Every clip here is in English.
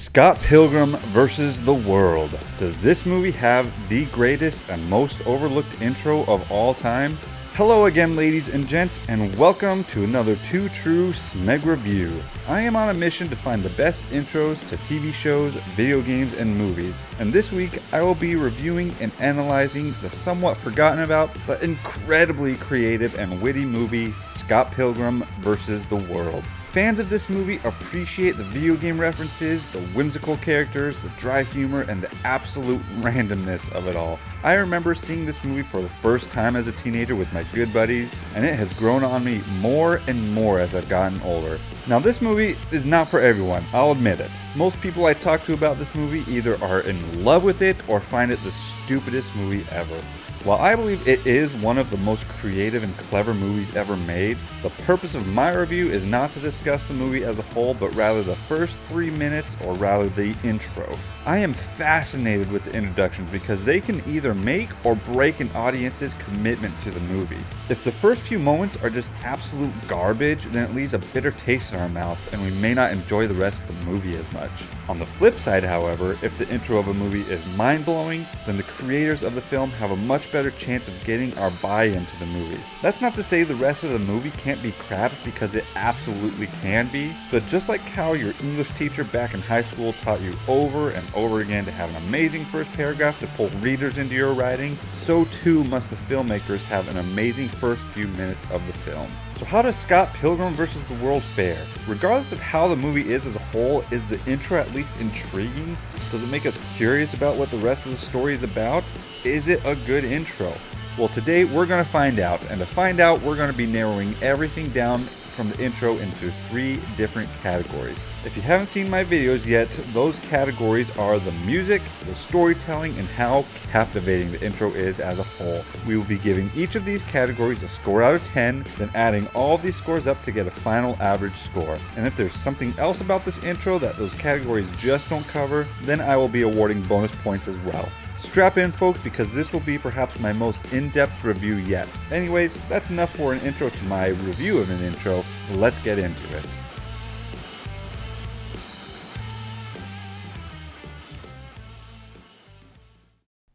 Scott Pilgrim versus the World. Does this movie have the greatest and most overlooked intro of all time? Hello again, ladies and gents, and welcome to another Too True SMEG review. I am on a mission to find the best intros to TV shows, video games, and movies, and this week I will be reviewing and analyzing the somewhat forgotten about but incredibly creative and witty movie Scott Pilgrim versus the World. Fans of this movie appreciate the video game references, the whimsical characters, the dry humor, and the absolute randomness of it all. I remember seeing this movie for the first time as a teenager with my good buddies, and it has grown on me more and more as I've gotten older. Now, this movie is not for everyone, I'll admit it. Most people I talk to about this movie either are in love with it or find it the stupidest movie ever. While I believe it is one of the most creative and clever movies ever made, the purpose of my review is not to discuss the movie as a whole, but rather the first 3 minutes, or rather the intro. I am fascinated with the introductions because they can either make or break an audience's commitment to the movie. If the first few moments are just absolute garbage, then it leaves a bitter taste in our mouth and we may not enjoy the rest of the movie as much. On the flip side, however, if the intro of a movie is mind-blowing, then the creators of the film have a much better chance of getting our buy-in to the movie. That's not to say the rest of the movie can't be crap, because it absolutely can be, but just like how your English teacher back in high school taught you over and over again to have an amazing first paragraph to pull readers into your writing, so too must the filmmakers have an amazing first few minutes of the film. So how does Scott Pilgrim vs. the World fare? Regardless of how the movie is as a whole, is the intro at least intriguing? Does it make us curious about what the rest of the story is about? Is it a good intro? Well, today we're going to find out, and to find out, we're going to be narrowing everything down from the intro into 3 different categories. If you haven't seen my videos yet, those categories are the music, the storytelling, and how captivating the intro is as a whole. We will be giving each of these categories a score out of 10, then adding all of these scores up to get a final average score. And if there's something else about this intro that those categories just don't cover, then I will be awarding bonus points as well. Strap in, folks, because this will be perhaps my most in-depth review yet. Anyways, that's enough for an intro to my review of an intro. Let's get into it.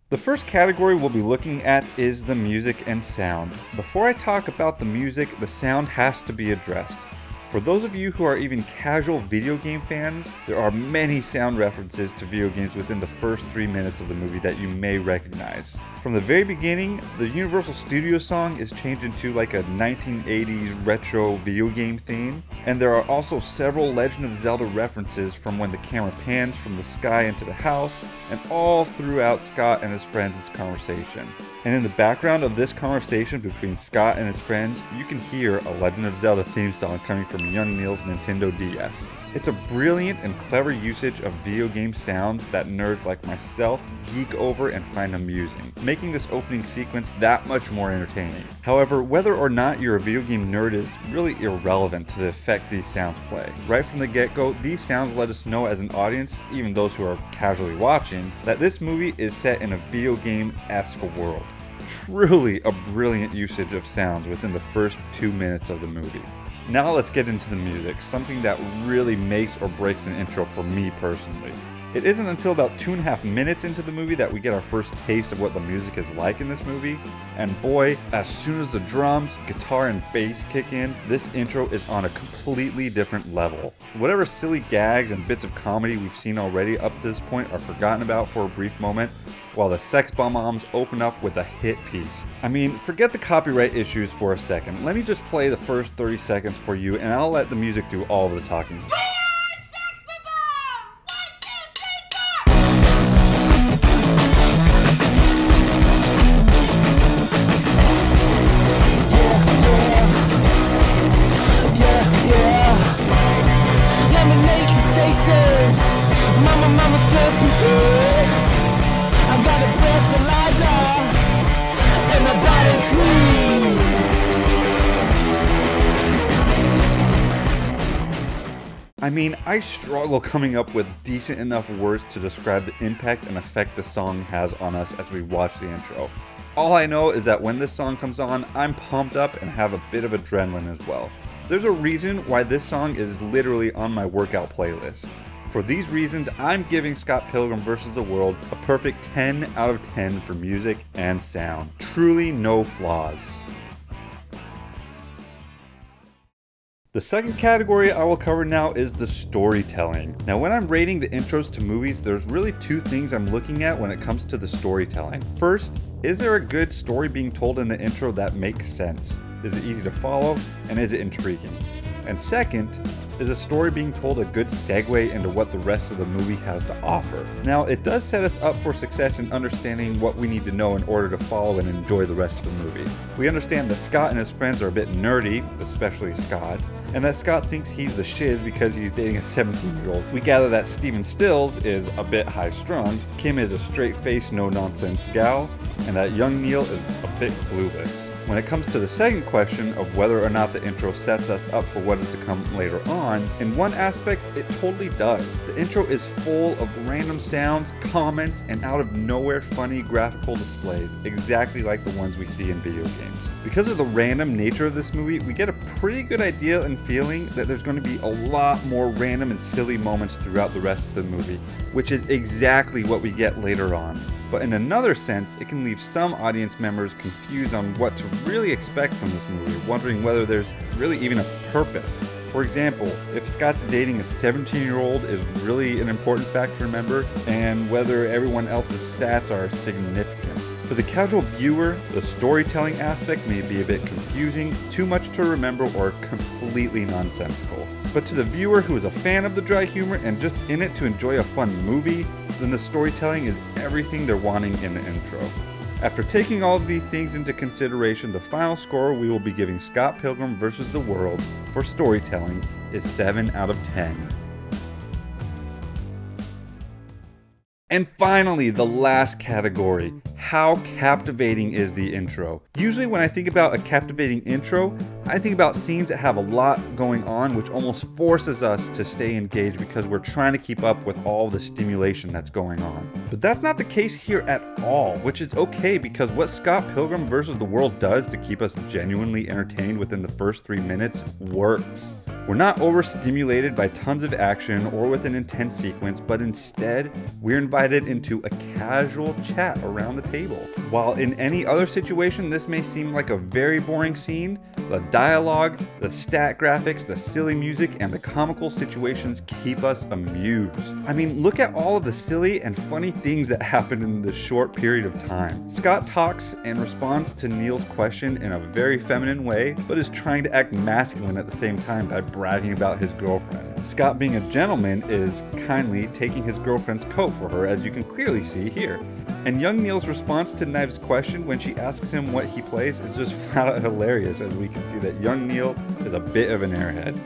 The first category we'll be looking at is the music and sound. Before I talk about the music, the sound has to be addressed. For those of you who are even casual video game fans, there are many sound references to video games within the first 3 minutes of the movie that you may recognize. From the very beginning, the Universal Studios song is changed into like a 1980s retro video game theme, and there are also several Legend of Zelda references from when the camera pans from the sky into the house, and all throughout Scott and his friends' conversation. And in the background of this conversation between Scott and his friends, you can hear a Legend of Zelda theme song coming from young Neil's Nintendo DS. It's a brilliant and clever usage of video game sounds that nerds like myself geek over and find amusing, making this opening sequence that much more entertaining. However, whether or not you're a video game nerd is really irrelevant to the effect these sounds play. Right from the get-go, these sounds let us know as an audience, even those who are casually watching, that this movie is set in a video game-esque world. Truly a brilliant usage of sounds within the first 2 minutes of the movie. Now let's get into the music, something that really makes or breaks an intro for me personally. It isn't until about 2.5 minutes into the movie that we get our first taste of what the music is like in this movie, and boy, as soon as the drums, guitar, and bass kick in, this intro is on a completely different level. Whatever silly gags and bits of comedy we've seen already up to this point are forgotten about for a brief moment, while the sex bombs open up with a hit piece. I mean, forget the copyright issues for a second. Let me just play the first 30 seconds for you, and I'll let the music do all of the talking. I mean, I struggle coming up with decent enough words to describe the impact and effect the song has on us as we watch the intro. All I know is that when this song comes on, I'm pumped up and have a bit of adrenaline as well. There's a reason why this song is literally on my workout playlist. For these reasons, I'm giving Scott Pilgrim vs. the World a perfect 10 out of 10 for music and sound. Truly no flaws. The second category I will cover now is the storytelling. Now, when I'm rating the intros to movies, there's really two things I'm looking at when it comes to the storytelling. First, is there a good story being told in the intro that makes sense? Is it easy to follow? And is it intriguing? And second, is a story being told a good segue into what the rest of the movie has to offer? Now, it does set us up for success in understanding what we need to know in order to follow and enjoy the rest of the movie. We understand that Scott and his friends are a bit nerdy, especially Scott, and that Scott thinks he's the shiz because he's dating a 17-year-old. We gather that Steven Stills is a bit high-strung, Kim is a straight-faced, no-nonsense gal, and that young Neil is a bit clueless. When it comes to the second question of whether or not the intro sets us up for what is to come later on, in one aspect, it totally does. The intro is full of random sounds, comments, and out-of-nowhere funny graphical displays, exactly like the ones we see in video games. Because of the random nature of this movie, we get a pretty good idea and feeling that there's going to be a lot more random and silly moments throughout the rest of the movie, which is exactly what we get later on. But in another sense, it can leave some audience members confused on what to really expect from this movie, wondering whether there's really even a purpose. For example, if Scott's dating a 17-year-old is really an important fact to remember, and whether everyone else's stats are significant. For the casual viewer, the storytelling aspect may be a bit confusing, too much to remember, or completely nonsensical. But to the viewer who is a fan of the dry humor and just in it to enjoy a fun movie, then the storytelling is everything they're wanting in the intro. After taking all of these things into consideration, the final score we will be giving Scott Pilgrim vs. the World for storytelling is 7 out of 10. And finally, the last category, how captivating is the intro? Usually when I think about a captivating intro, I think about scenes that have a lot going on, which almost forces us to stay engaged because we're trying to keep up with all the stimulation that's going on. But that's not the case here at all, which is okay because what Scott Pilgrim vs. the World does to keep us genuinely entertained within the first 3 minutes works. We're not overstimulated by tons of action or with an intense sequence, but instead, we're invited into a casual chat around the table. While in any other situation, this may seem like a very boring scene, the dialogue, the stat graphics, the silly music, and the comical situations keep us amused. I mean, look at all of the silly and funny things that happen in this short period of time. Scott talks and responds to Neil's question in a very feminine way, but is trying to act masculine at the same time by bragging about his girlfriend. Scott, being a gentleman, is kindly taking his girlfriend's coat for her, as you can clearly see here. And young Neil's response to Knives' question when she asks him what he plays is just flat out hilarious, as we can see that young Neil is a bit of an airhead.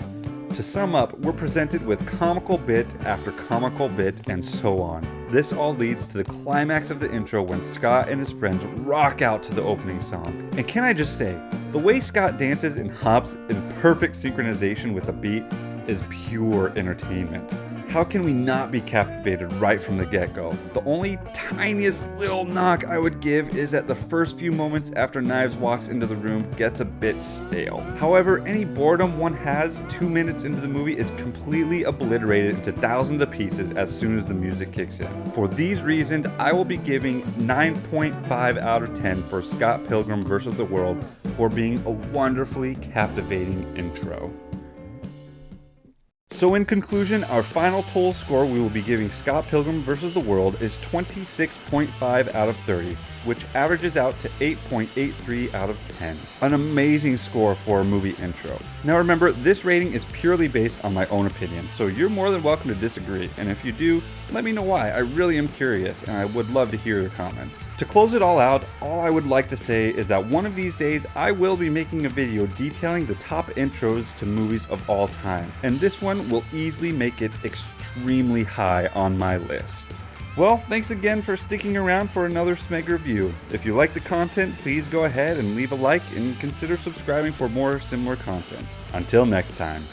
To sum up, we're presented with comical bit after comical bit and so on. This all leads to the climax of the intro when Scott and his friends rock out to the opening song. And can I just say, the way Scott dances and hops in perfect synchronization with the beat is pure entertainment. How can we not be captivated right from the get-go? The only tiniest little knock I would give is that the first few moments after Knives walks into the room gets a bit stale. However, any boredom one has 2 minutes into the movie is completely obliterated into thousands of pieces as soon as the music kicks in. For these reasons, I will be giving 9.5 out of 10 for Scott Pilgrim vs. the World for being a wonderfully captivating intro. So in conclusion, our final total score we will be giving Scott Pilgrim vs. the World is 26.5 out of 30, which averages out to 8.83 out of 10. An amazing score for a movie intro. Now remember, this rating is purely based on my own opinion, so you're more than welcome to disagree, and if you do, let me know why. I really am curious, and I would love to hear your comments. To close it all out, all I would like to say is that one of these days, I will be making a video detailing the top intros to movies of all time, and this one will easily make it extremely high on my list. Well, thanks again for sticking around for another SMEG review. If you like the content, please go ahead and leave a like and consider subscribing for more similar content. Until next time.